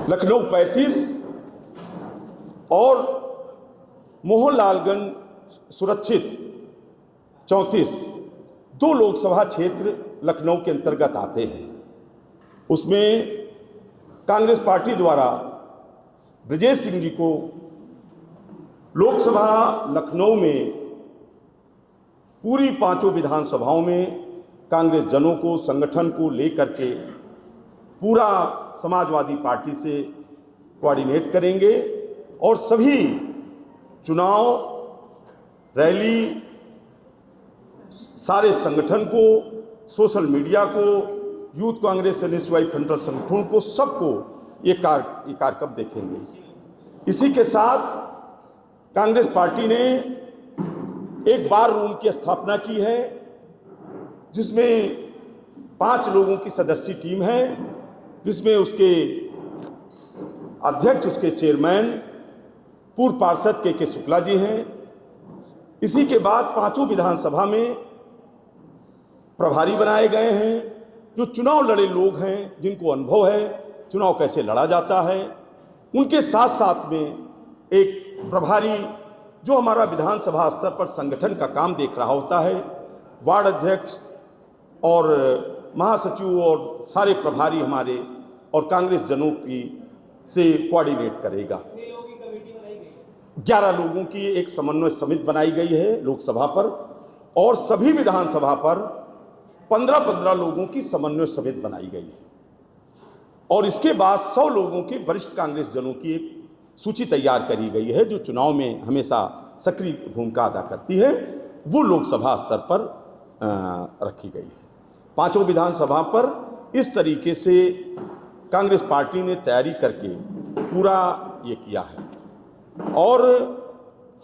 लखनऊ 35 और मोहनलालगंज सुरक्षित 34 दो लोकसभा क्षेत्र लखनऊ के अंतर्गत आते हैं। उसमें कांग्रेस पार्टी द्वारा ब्रजेश सिंह जी को लोकसभा लखनऊ में पूरी पांचों विधानसभाओं में कांग्रेस जनों को, संगठन को लेकर के पूरा समाजवादी पार्टी से कोऑर्डिनेट करेंगे और सभी चुनाव रैली, सारे संगठन को, सोशल मीडिया को, यूथ कांग्रेस एनएसयूआई फ्रंटल संगठनों को, सबको ये कार्यक्रम देखेंगे। इसी के साथ कांग्रेस पार्टी ने एक बार रूम की स्थापना की है, जिसमें 5 लोगों की सदस्यीय टीम है, जिसमें उसके अध्यक्ष, उसके चेयरमैन पूर्व पार्षद के शुक्ला जी हैं। इसी के बाद पांचों विधानसभा में प्रभारी बनाए गए हैं, जो चुनाव लड़े लोग हैं, जिनको अनुभव है चुनाव कैसे लड़ा जाता है। उनके साथ साथ में एक प्रभारी जो हमारा विधानसभा स्तर पर संगठन का काम देख रहा होता है, वार्ड अध्यक्ष और महासचिव और सारे प्रभारी हमारे और कांग्रेस जनों की से कोऑर्डिनेट करेगा। 11 लोगों की एक समन्वय समिति बनाई गई है लोकसभा पर और सभी विधानसभा पर 15-15 लोगों की समन्वय समिति बनाई गई है। और इसके बाद 100 लोगों की वरिष्ठ कांग्रेस जनों की एक सूची तैयार करी गई है, जो चुनाव में हमेशा सक्रिय भूमिका अदा करती है। वो लोकसभा स्तर पर रखी गई है। पांचों विधानसभा पर इस तरीके से कांग्रेस पार्टी ने तैयारी करके पूरा ये किया है। और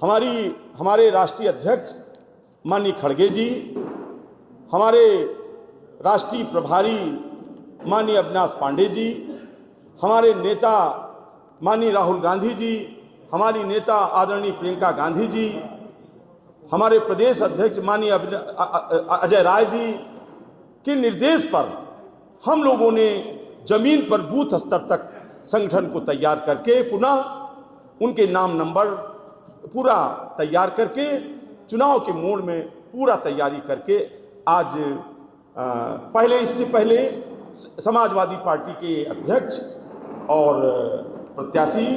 हमारे राष्ट्रीय अध्यक्ष माननीय खड़गे जी, हमारे राष्ट्रीय प्रभारी माननीय अविनाश पांडे जी, हमारे नेता माननीय राहुल गांधी जी, हमारी नेता आदरणीय प्रियंका गांधी जी, हमारे प्रदेश अध्यक्ष माननीय अजय राय जी के निर्देश पर हम लोगों ने जमीन पर बूथ स्तर तक संगठन को तैयार करके पुनः उनके नाम नंबर पूरा तैयार करके चुनाव के मोड़ में पूरा तैयारी करके आज इससे पहले समाजवादी पार्टी के अध्यक्ष और प्रत्याशी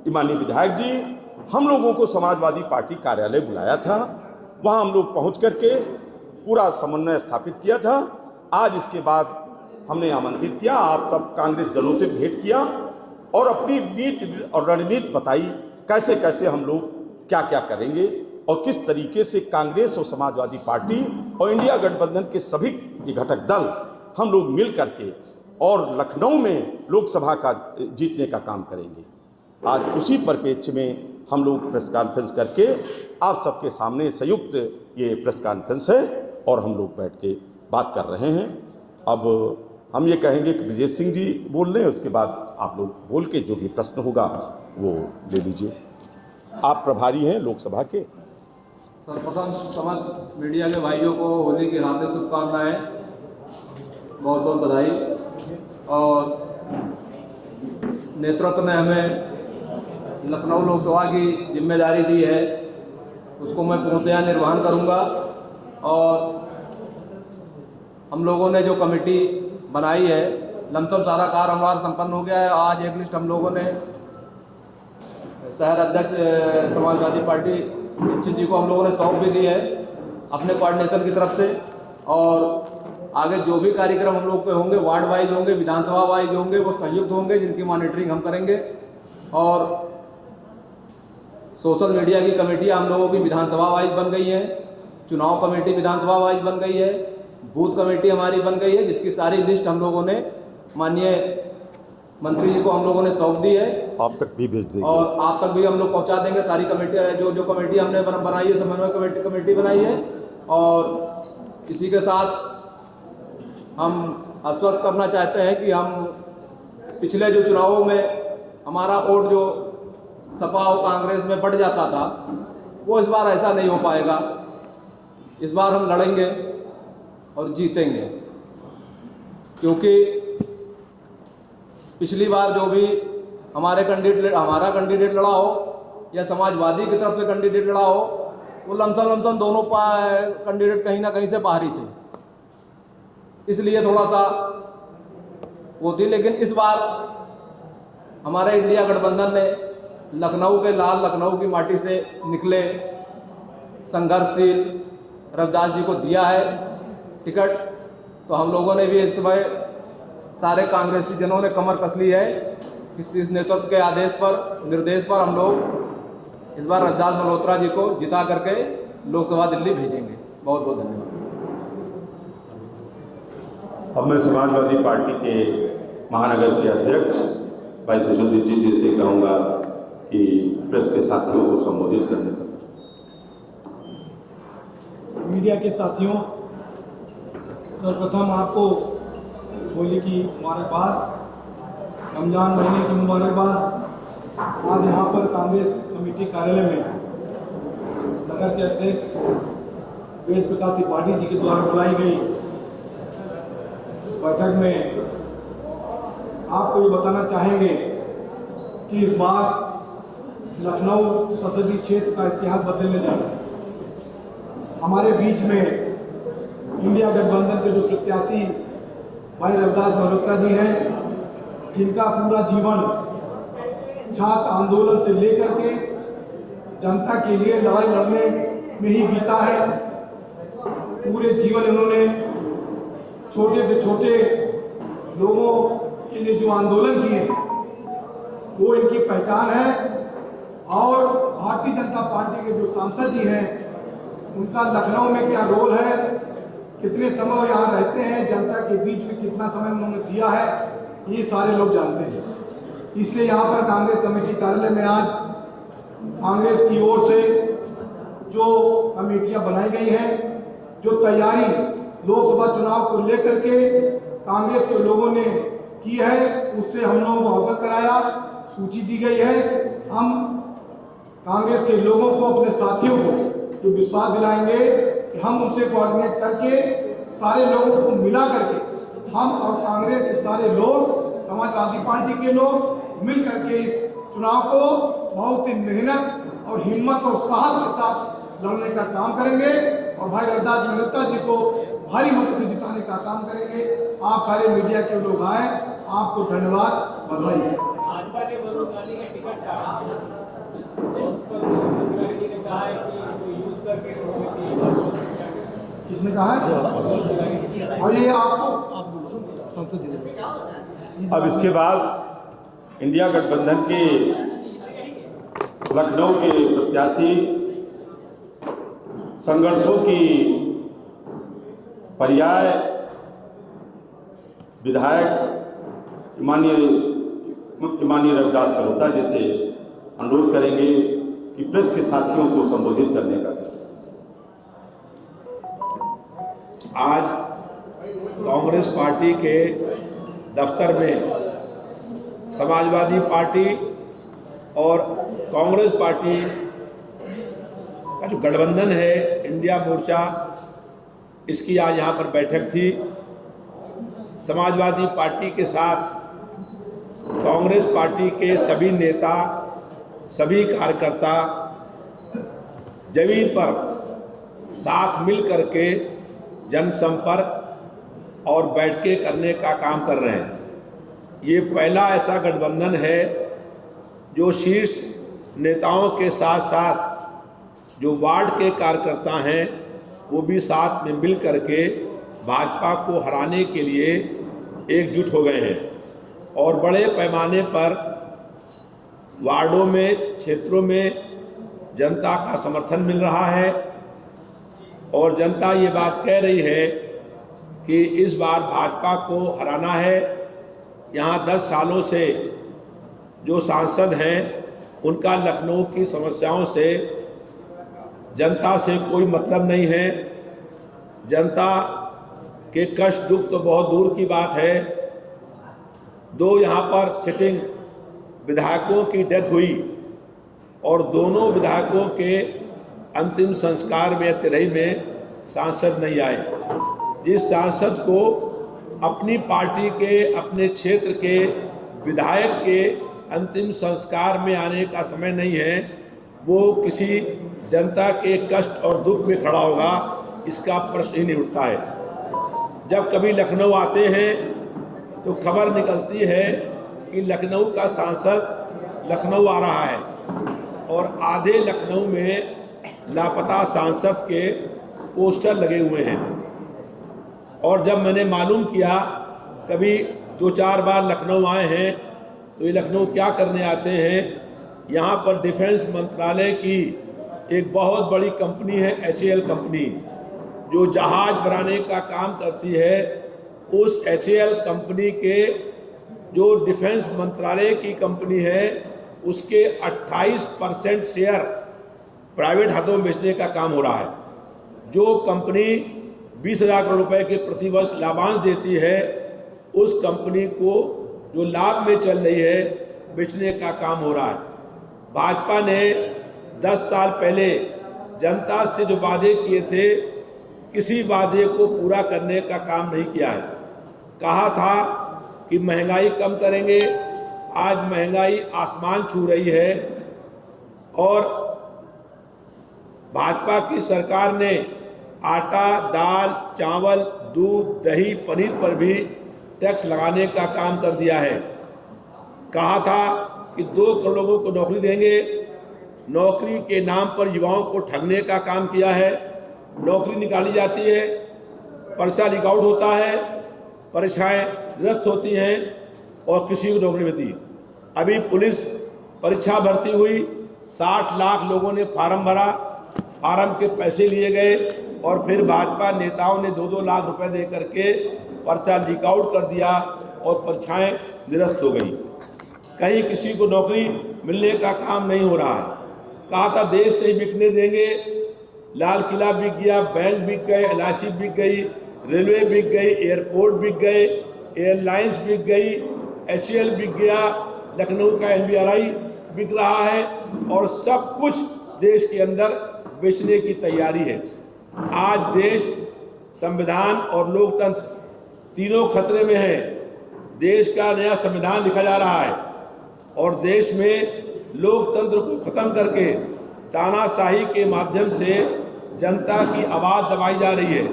माननीय विधायक जी, हम लोगों को समाजवादी पार्टी कार्यालय बुलाया था। वहां हम लोग पहुंच करके पूरा समन्वय स्थापित किया था। आज इसके बाद हमने आमंत्रित किया, आप सब कांग्रेस जनों से भेंट किया और अपनी नीति और रणनीति बताई, कैसे कैसे हम लोग क्या क्या करेंगे और किस तरीके से कांग्रेस और समाजवादी पार्टी और इंडिया गठबंधन के सभी घटक दल हम लोग मिल करके और लखनऊ में लोकसभा का जीतने का काम करेंगे। आज उसी परिप्रेक्ष्य में हम लोग प्रेस कॉन्फ्रेंस करके आप सबके सामने संयुक्त ये प्रेस कॉन्फ्रेंस है और हम लोग बैठ के बात कर रहे हैं। अब हम ये कहेंगे कि ब्रजेश सिंह जी बोल लें, उसके बाद आप लोग बोल के जो भी प्रश्न होगा वो ले लीजिए। आप प्रभारी हैं लोकसभा के। सर्वप्रथम समस्त मीडिया के भाइयों को होली की हार्दिक शुभकामनाएं, बहुत बहुत बधाई। और नेतृत्व में हमें लखनऊ लोकसभा की जिम्मेदारी दी है, उसको मैं पूर्णतया निर्वहन करूंगा। और हम लोगों ने जो कमेटी बनाई है, लमसम सारा कार्य हमारा संपन्न हो गया है। आज एक लिस्ट हम लोगों ने शहर अध्यक्ष समाजवादी पार्टी दीक्षित जी को हम लोगों ने सौंप भी दी है अपने कोऑर्डिनेशन की तरफ से। और आगे जो भी कार्यक्रम हम लोग के होंगे, वार्ड वाइज होंगे, विधानसभा वाइज होंगे, वो संयुक्त होंगे, जिनकी मॉनिटरिंग हम करेंगे। और सोशल मीडिया की कमेटी हम लोगों की विधानसभा वाइज बन गई है, चुनाव कमेटी विधानसभा वाइज बन गई है, बूथ कमेटी हमारी बन गई है, जिसकी सारी लिस्ट हम लोगों ने माननीय मंत्री जी को हम लोगों ने सौंप दी है। आप तक भी भेज देंगे और आप तक भी हम लोग पहुंचा देंगे। सारी कमेटी जो कमेटी हमने बनाई है, समन्वय कमेटी बनाई है। और इसी के साथ हम आश्वस्त करना चाहते हैं कि हम पिछले जो चुनावों में हमारा वोट जो सपा और कांग्रेस में बढ़ जाता था, वो इस बार ऐसा नहीं हो पाएगा। इस बार हम लड़ेंगे और जीतेंगे, क्योंकि पिछली बार जो भी हमारा कैंडिडेट लड़ा हो या समाजवादी की तरफ से कैंडिडेट लड़ा हो, वो लमसम दोनों कैंडिडेट कहीं ना कहीं से बाहरी थे, इसलिए थोड़ा सा वो थी। लेकिन इस बार हमारे इंडिया गठबंधन ने लखनऊ की माटी से निकले संघर्षशील रविदास जी को दिया है टिकट। तो हम लोगों ने भी इस समय सारे कांग्रेसी जनों ने कमर कस ली है कि इस नेतृत्व के आदेश पर, निर्देश पर हम लोग इस बार रविदास मल्होत्रा जी को जिता करके लोकसभा दिल्ली भेजेंगे। बहुत बहुत धन्यवाद। अब मैं समाजवादी पार्टी के महानगर के अध्यक्ष भाई सुशील जी से कहूँगा कि प्रेस के साथियों को संबोधित करने का। मीडिया के साथियों, सर्वप्रथम आपको होली की मुबारकबाद, रमजान महीने की मुबारकबाद। आज यहाँ पर कांग्रेस कमेटी कार्यालय में नगर के अध्यक्ष वेद प्रकाश त्रिपाठी जी के द्वारा बुलाई गई बैठक में आपको ये बताना चाहेंगे कि इस बार लखनऊ संसदीय क्षेत्र का इतिहास बदलने जा रहा है। हमारे बीच में इंडिया गठबंधन के जो प्रत्याशी भाई रविदास मल्होत्रा जी हैं, जिनका पूरा जीवन छात्र आंदोलन से लेकर के जनता के लिए लड़ाई लड़ने में ही बीता है। पूरे जीवन इन्होंने छोटे से छोटे लोगों के लिए जो आंदोलन किए वो इनकी पहचान है। और भारतीय जनता पार्टी के जो सांसद जी हैं, उनका लखनऊ में क्या रोल है, कितने समय यहाँ रहते हैं, जनता के बीच में कितना समय उन्होंने दिया है, ये सारे लोग जानते हैं। इसलिए यहाँ पर कांग्रेस कमेटी कार्यालय में आज कांग्रेस की ओर से जो कमेटियाँ बनाई गई हैं, जो तैयारी लोकसभा चुनाव को लेकर के कांग्रेस के लोगों ने की है, उससे हम लोगों को अवगत कराया, सूची दी गई है। हम कांग्रेस के लोगों को, अपने साथियों को जो विश्वास दिलाएंगे कि हम उनसे कोऑर्डिनेट करके सारे लोगों को मिला करके हम और कांग्रेस के सारे लोग, समाजवादी पार्टी के लोग मिल करके इस चुनाव को बहुत ही मेहनत और हिम्मत और साहस के साथ लड़ने का काम करेंगे और भाई रविदास मल्होत्रा जी को भारी मत से जिताने का काम करेंगे। आप सारे मीडिया के लोग आए, आपको धन्यवाद, बधाई है। भाजपा ने बेरोजगारी का टिकट काटा तो उस पर मुख्यमंत्री ने कहा है कि वो यूज करके किसने कहा है? और ये आपको संसद जी। अब इसके बाद इंडिया गठबंधन के लखनऊ के प्रत्याशी संघर्षों की पर्याय विधायक माननीय रविदास मल्होत्रा जी से अनुरोध करेंगे कि प्रेस के साथियों को संबोधित करने का। आज कांग्रेस पार्टी के दफ्तर में समाजवादी पार्टी और कांग्रेस पार्टी का जो गठबंधन है, इंडिया मोर्चा, इसकी आज यहाँ पर बैठक थी। समाजवादी पार्टी के साथ कांग्रेस पार्टी के सभी नेता, सभी कार्यकर्ता जमीन पर साथ मिल करके जनसंपर्क और बैठकें करने का काम कर रहे हैं। ये पहला ऐसा गठबंधन है जो शीर्ष नेताओं के साथ साथ जो वार्ड के कार्यकर्ता हैं वो भी साथ में मिल करके भाजपा को हराने के लिए एकजुट हो गए हैं और बड़े पैमाने पर वार्डों में, क्षेत्रों में जनता का समर्थन मिल रहा है और जनता ये बात कह रही है कि इस बार भाजपा को हराना है। यहाँ 10 सालों से जो सांसद हैं उनका लखनऊ की समस्याओं से जनता से कोई मतलब नहीं है। जनता के कष्ट दुख तो बहुत दूर की बात है। 2 यहाँ पर सिटिंग विधायकों की डेथ हुई और दोनों विधायकों के अंतिम संस्कार में, तिरही में सांसद नहीं आए। जिस सांसद को अपनी पार्टी के, अपने क्षेत्र के विधायक के अंतिम संस्कार में आने का समय नहीं है, वो किसी जनता के कष्ट और दुख में खड़ा होगा, इसका प्रश्न ही नहीं उठता है। जब कभी लखनऊ आते हैं तो खबर निकलती है कि लखनऊ का सांसद लखनऊ आ रहा है और आधे लखनऊ में लापता सांसद के पोस्टर लगे हुए हैं। और जब मैंने मालूम किया, कभी 2-4 बार लखनऊ आए हैं, तो ये लखनऊ क्या करने आते हैं, यहाँ पर डिफेंस मंत्रालय की एक बहुत बड़ी कंपनी है HAL कंपनी, जो जहाज बनाने का काम करती है। उस HAL कंपनी के जो डिफेंस मंत्रालय की कंपनी है, उसके 28% शेयर प्राइवेट हाथों में बेचने का काम हो रहा है। जो कंपनी 20,000 करोड़ रुपए के प्रतिवर्ष लाभांश देती है, उस कंपनी को जो लाभ में चल रही है, बेचने का काम हो रहा है। भाजपा ने 10 साल पहले जनता से जो वादे किए थे, किसी वादे को पूरा करने का काम नहीं किया है। कहा था कि महंगाई कम करेंगे, आज महंगाई आसमान छू रही है और भाजपा की सरकार ने आटा, दाल, चावल, दूध, दही, पनीर पर भी टैक्स लगाने का काम कर दिया है। कहा था कि 2 करोड़ लोगों को नौकरी देंगे, नौकरी के नाम पर युवाओं को ठगने का काम किया है। नौकरी निकाली जाती है, पर्चा लीक आउट होता है, परीक्षाएं निरस्त होती हैं और किसी को नौकरी मिलती। अभी पुलिस परीक्षा भर्ती हुई, 60 लाख लोगों ने फार्म भरा, फार्म के पैसे लिए गए और फिर भाजपा नेताओं ने 2-2 लाख रुपए दे करके पर्चा लीक आउट कर दिया और परीक्षाएं निरस्त हो गई। कहीं किसी को नौकरी मिलने का काम नहीं हो रहा है। कहा था देश नहीं बिकने देंगे, लाल किला बिक गया, बैंक बिक गए, LIC बिक गई, रेलवे बिक गई, एयरपोर्ट बिक गए, एयरलाइंस बिक गई, HAL बिक गया, लखनऊ का NBRI बिक रहा है और सब कुछ देश के अंदर बेचने की तैयारी है। आज देश, संविधान और लोकतंत्र तीनों खतरे में है। देश का नया संविधान लिखा जा रहा है और देश में लोकतंत्र को खत्म करके तानाशाही के माध्यम से जनता की आवाज़ दबाई जा रही है।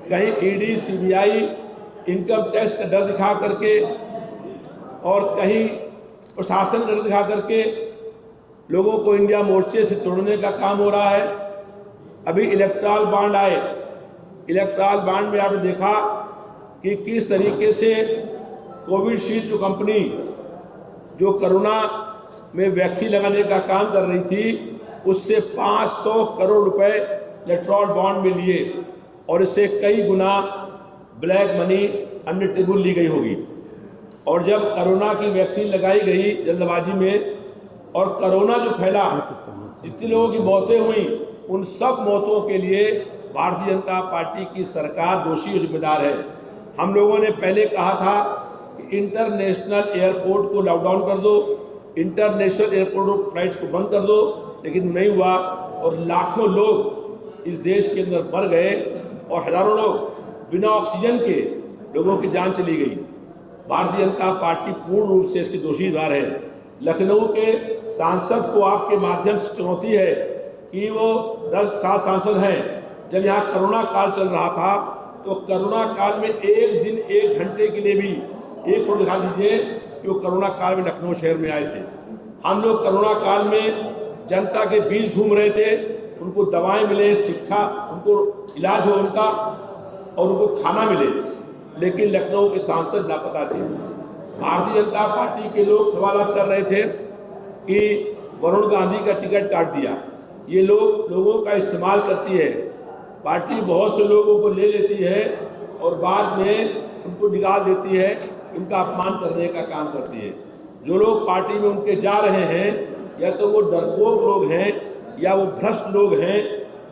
कहीं ED, CBI इनकम टैक्स का डर दिखा करके और कहीं प्रशासन का डर दिखा करके लोगों को इंडिया मोर्चे से तोड़ने का काम हो रहा है। अभी इलेक्ट्रल बॉन्ड आए, इलेक्ट्रल बॉन्ड में आपने देखा कि किस तरीके से कोविशील्ड जो कंपनी जो कोरोना में वैक्सीन लगाने का काम कर रही थी, उससे 500 करोड़ रुपए इलेक्ट्रल बॉन्ड में लिए और इससे कई गुना ब्लैक मनी अंडर टेबल ली गई होगी। और जब कोरोना की वैक्सीन लगाई गई जल्दबाजी में और कोरोना जो फैला, जितने लोगों की मौतें हुई, उन सब मौतों के लिए भारतीय जनता पार्टी की सरकार दोषी और जिम्मेदार है। हम लोगों ने पहले कहा था कि इंटरनेशनल एयरपोर्ट को लॉकडाउन कर दो, इंटरनेशनल एयरपोर्ट फ्लाइट को बंद कर दो, लेकिन नहीं हुआ और लाखों लोग इस देश के अंदर मर गए और हजारों लोग बिना ऑक्सीजन के लोगों की जान चली गई। भारतीय जनता पार्टी पूर्ण रूप से इसकी दोषीदार है। लखनऊ के सांसद को आपके माध्यम से चुनौती है कि वो 10-7 सांसद हैं। जब यहाँ कोरोना काल चल रहा था तो कोरोना काल में एक दिन 1 घंटे के लिए भी एक फोटो दिखा दीजिए कि वो कोरोना काल में लखनऊ शहर में आए थे। हम लोग कोरोना काल में जनता के बीच घूम रहे थे, उनको दवाएं मिले, शिक्षा, उनको इलाज हो उनका और उनको खाना मिले, लेकिन लखनऊ के सांसद लापता थे। भारतीय जनता पार्टी के लोग सवाल अब कर रहे थे कि वरुण गांधी का टिकट काट दिया। ये लोगों का इस्तेमाल करती है पार्टी, बहुत से लोगों को ले लेती है और बाद में उनको निकाल देती है, उनका अपमान करने का काम करती है। जो लोग पार्टी में उनके जा रहे हैं, या तो वो डरपोक लोग हैं या वो भ्रष्ट लोग हैं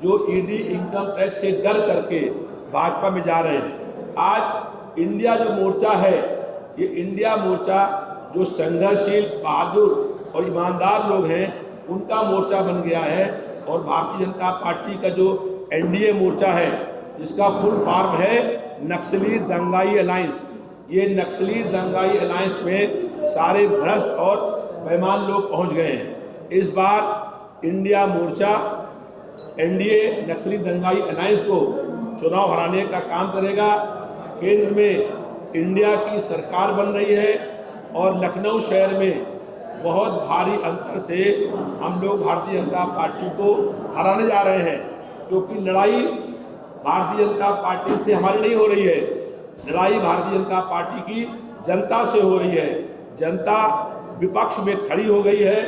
जो ED इनकम टैक्स से डर करके भाजपा में जा रहे हैं। आज इंडिया जो मोर्चा है, ये इंडिया मोर्चा जो संघर्षशील, बहादुर और ईमानदार लोग हैं, उनका मोर्चा बन गया है। और भारतीय जनता पार्टी का जो NDA मोर्चा है, जिसका फुल फॉर्म है नक्सली दंगाई अलायंस, ये नक्सली दंगाई अलायंस में सारे भ्रष्ट और बेईमान लोग पहुंच गए हैं। इस बार इंडिया मोर्चा एनडीए नक्सली दंगाई अलायंस को चुनाव हराने का काम करेगा। केंद्र में इंडिया की सरकार बन रही है और लखनऊ शहर में बहुत भारी अंतर से हम लोग भारतीय जनता पार्टी को हराने जा रहे हैं, क्योंकि लड़ाई भारतीय जनता पार्टी से हमारी नहीं हो रही है, लड़ाई भारतीय जनता पार्टी की जनता से हो रही है। जनता विपक्ष में खड़ी हो गई है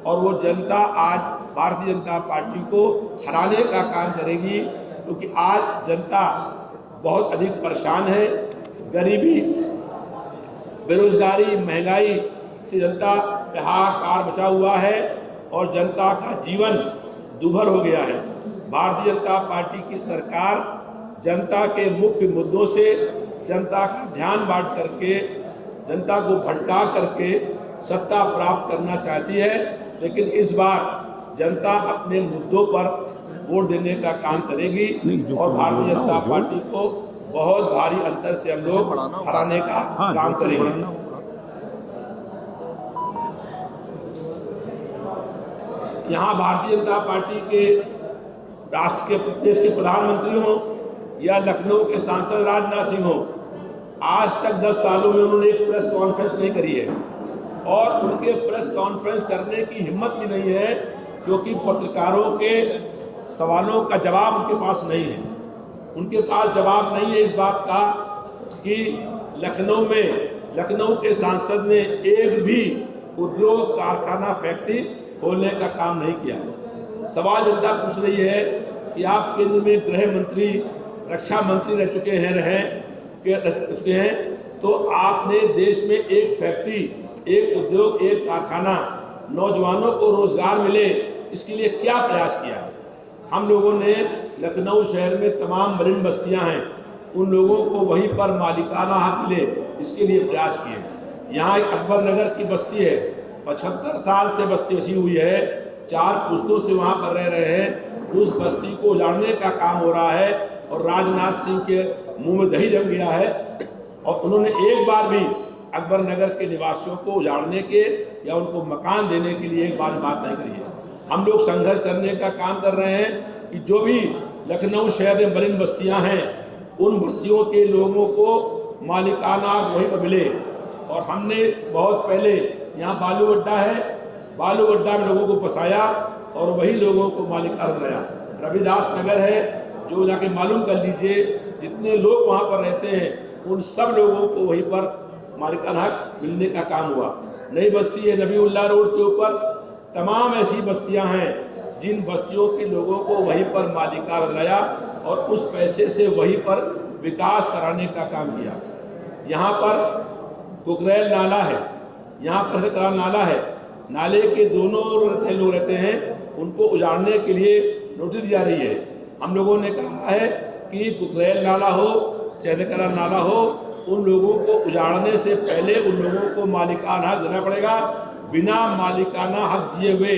और वो जनता आज भारतीय जनता पार्टी को हराने का काम करेगी, क्योंकि आज जनता बहुत अधिक परेशान है। गरीबी, बेरोजगारी, महंगाई से जनता पे हाहाकार मचा हुआ है और जनता का जीवन दुभर हो गया है। भारतीय जनता पार्टी की सरकार जनता के मुख्य मुद्दों से जनता का ध्यान बांट करके, जनता को भटका करके सत्ता प्राप्त करना चाहती है, लेकिन इस बार जनता अपने मुद्दों पर वोट देने का काम करेगी और भारतीय जनता पार्टी को बहुत भारी अंतर से हम लोग हराने का काम करेंगे। यहाँ भारतीय जनता पार्टी के राष्ट्र के देश के प्रधानमंत्री हों या लखनऊ के सांसद राजनाथ सिंह हों, आज तक 10 सालों में उन्होंने एक प्रेस कॉन्फ्रेंस नहीं करी है और उनके प्रेस कॉन्फ्रेंस करने की हिम्मत भी नहीं है, क्योंकि पत्रकारों के सवालों का जवाब उनके पास नहीं है। उनके पास जवाब नहीं है इस बात का कि लखनऊ के सांसद ने एक भी उद्योग, कारखाना, फैक्ट्री खोलने का काम नहीं किया। सवाल जनता पूछ रही है कि आप केंद्र में गृह मंत्री, रक्षा मंत्री रह चुके हैं, तो आपने देश में एक फैक्ट्री, एक उद्योग, एक कारखाना, नौजवानों को रोजगार मिले, इसके लिए क्या प्रयास किया? हम लोगों ने लखनऊ शहर में तमाम मलिन बस्तियां हैं, उन लोगों को वहीं पर मालिकाना हक मिले, इसके लिए प्रयास किए। यहाँ एक अकबर नगर की बस्ती है, 75 साल से बस्ती बसी हुई है, 4 पुश्तों से वहाँ पर रह रहे हैं। उस बस्ती को उजाड़ने का काम हो रहा है और राजनाथ सिंह के मुंह में दही जम गया है और उन्होंने एक बार भी अकबर नगर के निवासियों को उजाड़ने के या उनको मकान देने के लिए एक बार बात नहीं करी है। हम लोग संघर्ष करने का काम कर रहे हैं कि जो भी लखनऊ शहर में मलिन बस्तियां हैं, उन बस्तियों के लोगों को मालिकाना वहीं पर मिले। और हमने बहुत पहले यहाँ बालू अड्डा है, बालू अड्डा में लोगों को फंसाया और वही लोगों को मालिकाना दिलाया। रविदास नगर है, जो जाके मालूम कर लीजिए, जितने लोग वहाँ पर रहते हैं उन सब लोगों को वहीं पर मालिकाना हक मिलने का काम हुआ। नई बस्ती है नबीउल्लाह रोड के ऊपर, तमाम ऐसी बस्तियां हैं जिन बस्तियों के लोगों को वहीं पर मालिकाना दिलाया और उस पैसे से वहीं पर विकास कराने का काम किया। यहाँ पर कुकरेल नाला है, यहाँ पर कराल नाला है, नाले के दोनों लोग रहते हैं, उनको उजाड़ने के लिए नोटिस दी जा रही है। हम लोगों ने कहा है कि कुकरेल नाला हो, चैदकरा नाला हो, उन लोगों को उजाड़ने से पहले उन लोगों को मालिकाना हक देना पड़ेगा। बिना मालिकाना हक दिए हुए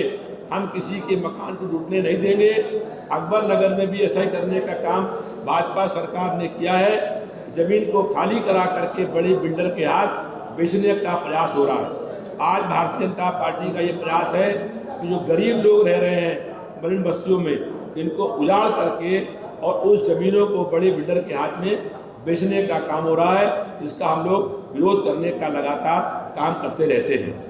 हम किसी के मकान को लूटने नहीं देंगे। अकबर नगर में भी ऐसा ही करने का काम भाजपा सरकार ने किया है। जमीन को खाली करा करके बड़े बिल्डर के हाथ बेचने का प्रयास हो रहा है। आज भारतीय जनता पार्टी का ये प्रयास है कि जो गरीब लोग रह रहे हैं मलिन बस्तियों में, इनको उजाड़ करके और उस जमीनों को बड़े बिल्डर के हाथ में बेचने का काम हो रहा है। इसका हम लोग विरोध करने का लगातार काम करते रहते हैं।